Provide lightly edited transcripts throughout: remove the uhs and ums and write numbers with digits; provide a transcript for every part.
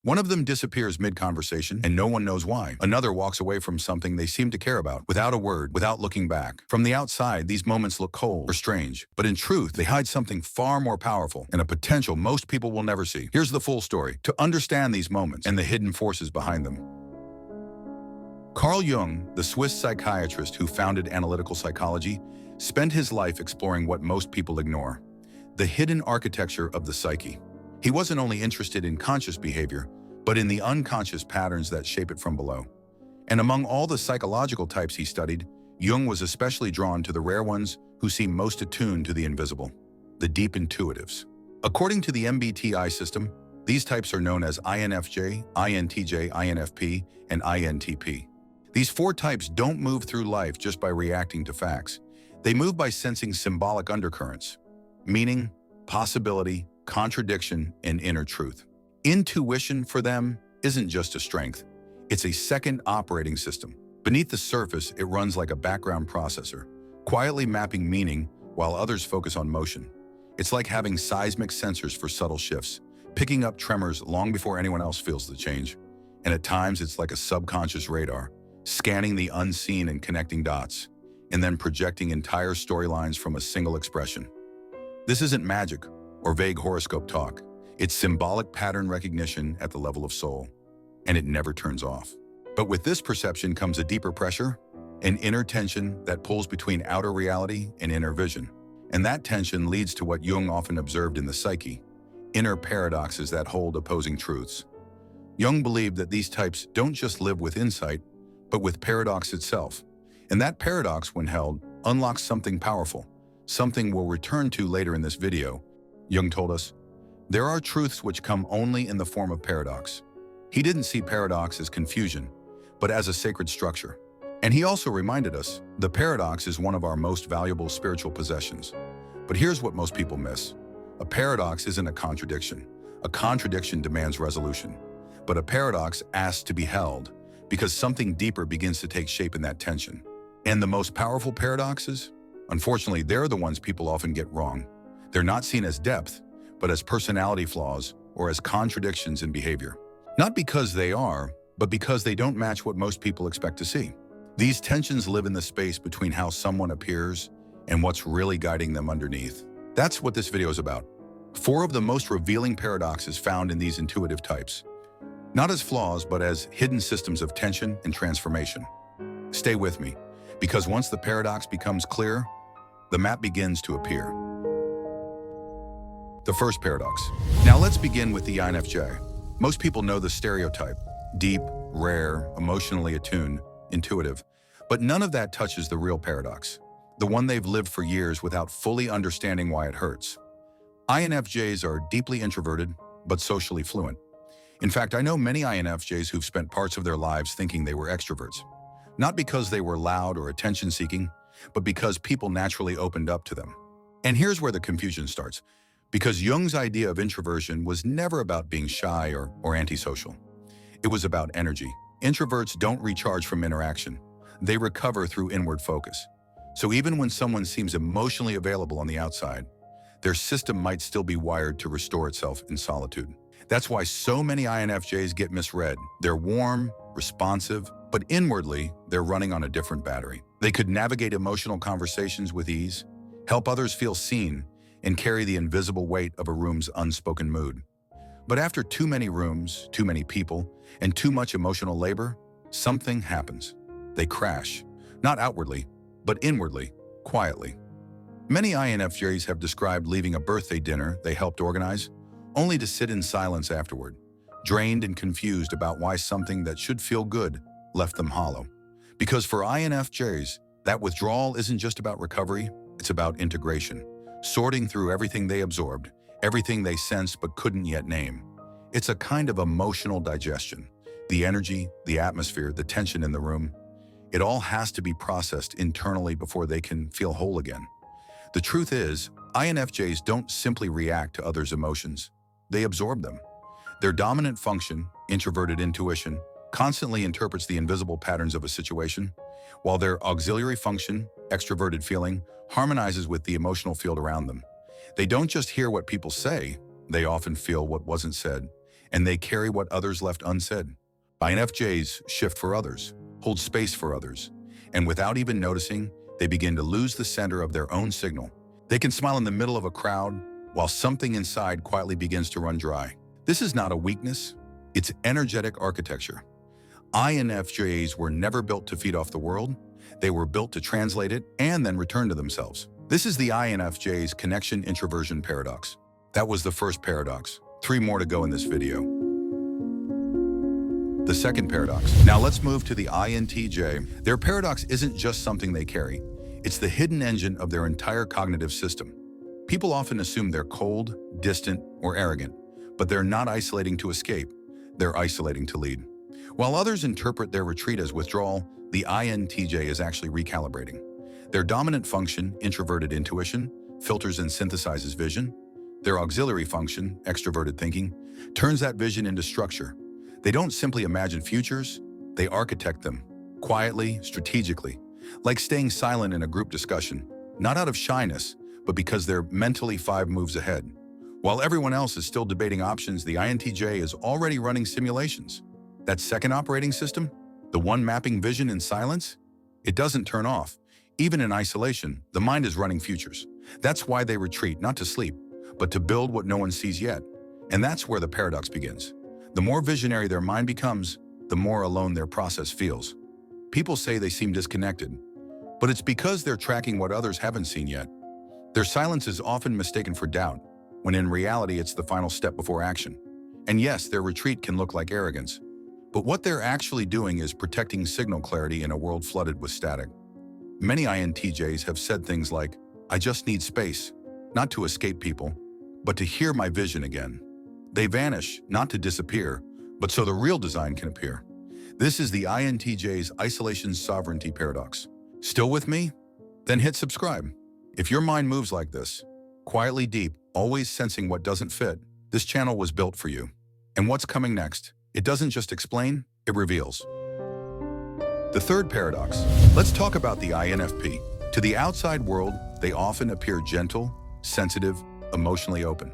One of them disappears mid-conversation and no one knows why. Another walks away from something they seem to care about, without a word, without looking back. From the outside, these moments look cold or strange, but in truth, they hide something far more powerful and a potential most people will never see. Here's the full story to understand these moments and the hidden forces behind them. Carl Jung, the Swiss psychiatrist who founded analytical psychology, spent his life exploring what most people ignore: the hidden architecture of the psyche. He wasn't only interested in conscious behavior, but in the unconscious patterns that shape it from below. And among all the psychological types he studied, Jung was especially drawn to the rare ones who seem most attuned to the invisible, the deep intuitives. According to the MBTI system, these types are known as INFJ, INTJ, INFP, and INTP. These four types don't move through life just by reacting to facts. They move by sensing symbolic undercurrents: meaning, possibility, contradiction, and inner truth. Intuition for them isn't just a strength, it's a second operating system. Beneath the surface, it runs like a background processor, quietly mapping meaning while others focus on motion. It's like having seismic sensors for subtle shifts, picking up tremors long before anyone else feels the change. And at times, it's like a subconscious radar, scanning the unseen and connecting dots, and then projecting entire storylines from a single expression. This isn't magic or vague horoscope talk. It's symbolic pattern recognition at the level of soul, and it never turns off. But with this perception comes a deeper pressure, an inner tension that pulls between outer reality and inner vision. And that tension leads to what Jung often observed in the psyche: inner paradoxes that hold opposing truths. Jung believed that these types don't just live with insight, but with paradox itself. And that paradox, when held, unlocks something powerful, something we'll return to later in this video. Jung told us, there are truths which come only in the form of paradox. He didn't see paradox as confusion, but as a sacred structure. And he also reminded us, the paradox is one of our most valuable spiritual possessions. But here's what most people miss. A paradox isn't a contradiction. A contradiction demands resolution. But a paradox asks to be held, because something deeper begins to take shape in that tension. And the most powerful paradoxes? Unfortunately, they're the ones people often get wrong. They're not seen as depth, but as personality flaws or as contradictions in behavior. Not because they are, but because they don't match what most people expect to see. These tensions live in the space between how someone appears and what's really guiding them underneath. That's what this video is about. 4 of the most revealing paradoxes found in these intuitive types. Not as flaws, but as hidden systems of tension and transformation. Stay with me, because once the paradox becomes clear, the map begins to appear. The first paradox. Now let's begin with the INFJ. Most people know the stereotype: deep, rare, emotionally attuned, intuitive. But none of that touches the real paradox, the one they've lived for years without fully understanding why it hurts. INFJs are deeply introverted, but socially fluent. In fact, I know many INFJs who've spent parts of their lives thinking they were extroverts. Not because they were loud or attention-seeking, but because people naturally opened up to them. And here's where the confusion starts. Because Jung's idea of introversion was never about being shy or antisocial. It was about energy. Introverts don't recharge from interaction. They recover through inward focus. So even when someone seems emotionally available on the outside, their system might still be wired to restore itself in solitude. That's why so many INFJs get misread. They're warm, responsive, but inwardly, they're running on a different battery. They could navigate emotional conversations with ease, help others feel seen, and carry the invisible weight of a room's unspoken mood. But after too many rooms, too many people, and too much emotional labor, something happens. They crash, not outwardly, but inwardly, quietly. Many INFJs have described leaving a birthday dinner they helped organize, only to sit in silence afterward, drained and confused about why something that should feel good left them hollow. Because for INFJs, that withdrawal isn't just about recovery, it's about integration. Sorting through everything they absorbed, everything they sensed but couldn't yet name. It's a kind of emotional digestion. The energy, the atmosphere, the tension in the room, it all has to be processed internally before they can feel whole again. The truth is, INFJs don't simply react to others' emotions. They absorb them. Their dominant function, introverted intuition, constantly interprets the invisible patterns of a situation, while their auxiliary function, extroverted feeling, harmonizes with the emotional field around them. They don't just hear what people say, they often feel what wasn't said, and they carry what others left unsaid. INFJs shift for others, hold space for others, and without even noticing, they begin to lose the center of their own signal. They can smile in the middle of a crowd while something inside quietly begins to run dry. This is not a weakness, it's energetic architecture. INFJs were never built to feed off the world, they were built to translate it and then return to themselves. This is the INFJ's connection-introversion paradox. That was the first paradox. 3 more to go in this video. The second paradox. Now let's move to the INTJ. Their paradox isn't just something they carry. It's the hidden engine of their entire cognitive system. People often assume they're cold, distant, or arrogant, but they're not isolating to escape. They're isolating to lead. While others interpret their retreat as withdrawal, the INTJ is actually recalibrating. Their dominant function, introverted intuition, filters and synthesizes vision. Their auxiliary function, extroverted thinking, turns that vision into structure. They don't simply imagine futures, they architect them, quietly, strategically, like staying silent in a group discussion, not out of shyness, but because they're mentally 5 moves ahead. While everyone else is still debating options, the INTJ is already running simulations. That second operating system, the one mapping vision in silence, it doesn't turn off. Even in isolation, the mind is running futures. That's why they retreat, not to sleep, but to build what no one sees yet. And that's where the paradox begins. The more visionary their mind becomes, the more alone their process feels. People say they seem disconnected, but it's because they're tracking what others haven't seen yet. Their silence is often mistaken for doubt, when in reality it's the final step before action. And yes, their retreat can look like arrogance, but what they're actually doing is protecting signal clarity in a world flooded with static. Many INTJs have said things like, "I just need space, not to escape people, but to hear my vision again." They vanish, not to disappear, but so the real design can appear. This is the INTJ's isolation sovereignty paradox. Still with me? Then hit subscribe. If your mind moves like this, quietly deep, always sensing what doesn't fit, this channel was built for you. And what's coming next? It doesn't just explain, it reveals. The third paradox. Let's talk about the INFP. To the outside world, they often appear gentle, sensitive, emotionally open.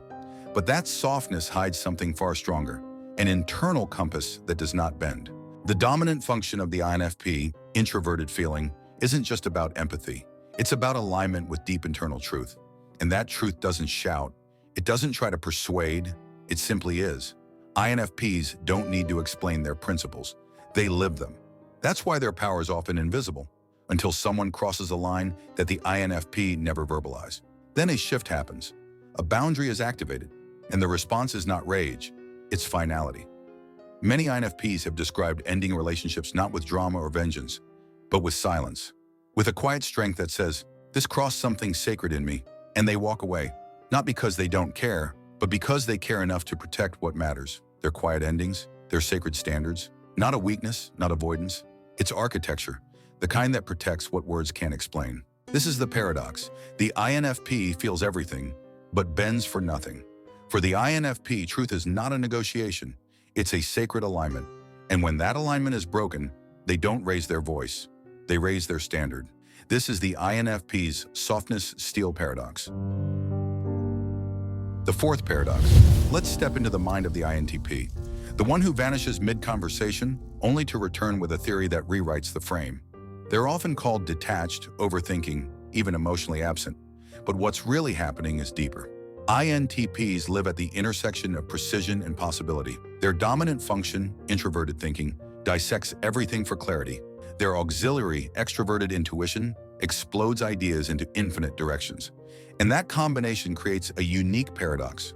But that softness hides something far stronger, an internal compass that does not bend. The dominant function of the INFP, introverted feeling, isn't just about empathy. It's about alignment with deep internal truth. And that truth doesn't shout. It doesn't try to persuade. It simply is. INFPs don't need to explain their principles. They live them. That's why their power is often invisible, until someone crosses a line that the INFP never verbalizes. Then a shift happens. A boundary is activated. And the response is not rage, it's finality. Many INFPs have described ending relationships not with drama or vengeance, but with silence. With a quiet strength that says, "This crossed something sacred in me," and they walk away, not because they don't care, but because they care enough to protect what matters. Their quiet endings, their sacred standards. Not a weakness, not avoidance. It's architecture, the kind that protects what words can't explain. This is the paradox. The INFP feels everything, but bends for nothing. For the INFP, truth is not a negotiation, it's a sacred alignment. And when that alignment is broken, they don't raise their voice, they raise their standard. This is the INFP's softness-steel paradox. The fourth paradox. Let's step into the mind of the INTP, the one who vanishes mid-conversation, only to return with a theory that rewrites the frame. They're often called detached, overthinking, even emotionally absent. But what's really happening is deeper. INTPs live at the intersection of precision and possibility. Their dominant function, introverted thinking, dissects everything for clarity. Their auxiliary, extroverted intuition, explodes ideas into infinite directions. And that combination creates a unique paradox.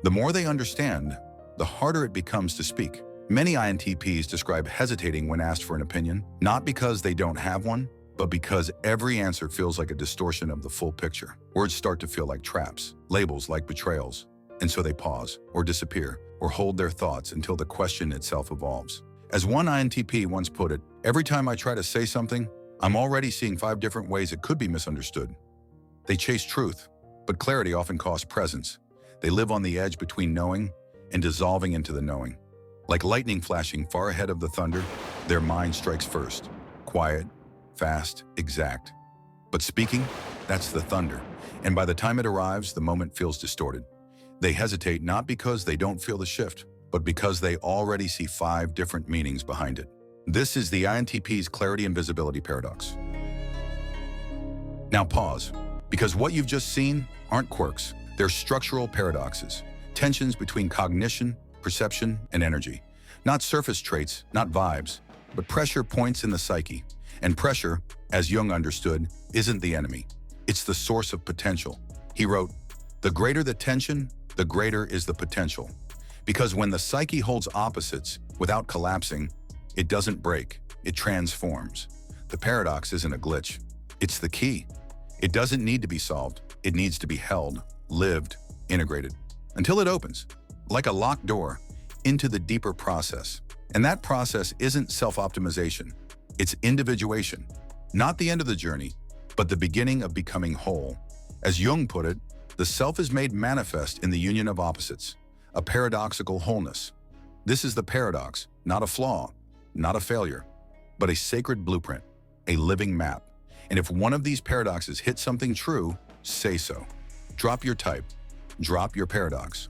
The more they understand, the harder it becomes to speak. Many INTPs describe hesitating when asked for an opinion, not because they don't have one, but because every answer feels like a distortion of the full picture. Words start to feel like traps, labels like betrayals, and so they pause, or disappear, or hold their thoughts until the question itself evolves. As one INTP once put it, "Every time I try to say something, I'm already seeing 5 different ways it could be misunderstood." They chase truth, but clarity often costs presence. They live on the edge between knowing and dissolving into the knowing. Like lightning flashing far ahead of the thunder, their mind strikes first, quiet, fast, exact. But speaking, that's the thunder. And by the time it arrives, the moment feels distorted. They hesitate not because they don't feel the shift, but because they already see 5 different meanings behind it. This is the INTP's clarity and visibility paradox. Now pause, because what you've just seen aren't quirks. They're structural paradoxes, tensions between cognition, perception, and energy. Not surface traits, not vibes, but pressure points in the psyche. And pressure, as Jung understood, isn't the enemy. It's the source of potential. He wrote, "The greater the tension, the greater is the potential." Because when the psyche holds opposites without collapsing, it doesn't break, it transforms. The paradox isn't a glitch. It's the key. It doesn't need to be solved. It needs to be held, lived, integrated, until it opens, like a locked door, into the deeper process. And that process isn't self-optimization. It's individuation. Not the end of the journey, but the beginning of becoming whole. As Jung put it, the self is made manifest in the union of opposites, a paradoxical wholeness. This is the paradox, not a flaw, not a failure, but a sacred blueprint, a living map. And if one of these paradoxes hits something true, say so. Drop your type, drop your paradox,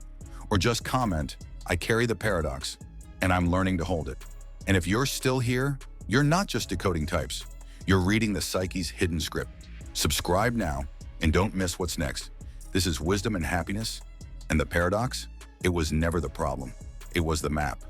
or just comment, "I carry the paradox, and I'm learning to hold it." And if you're still here, you're not just decoding types, you're reading the psyche's hidden script. Subscribe now, and don't miss what's next. This is Wisdom and Happiness, and the paradox, it was never the problem, it was the map.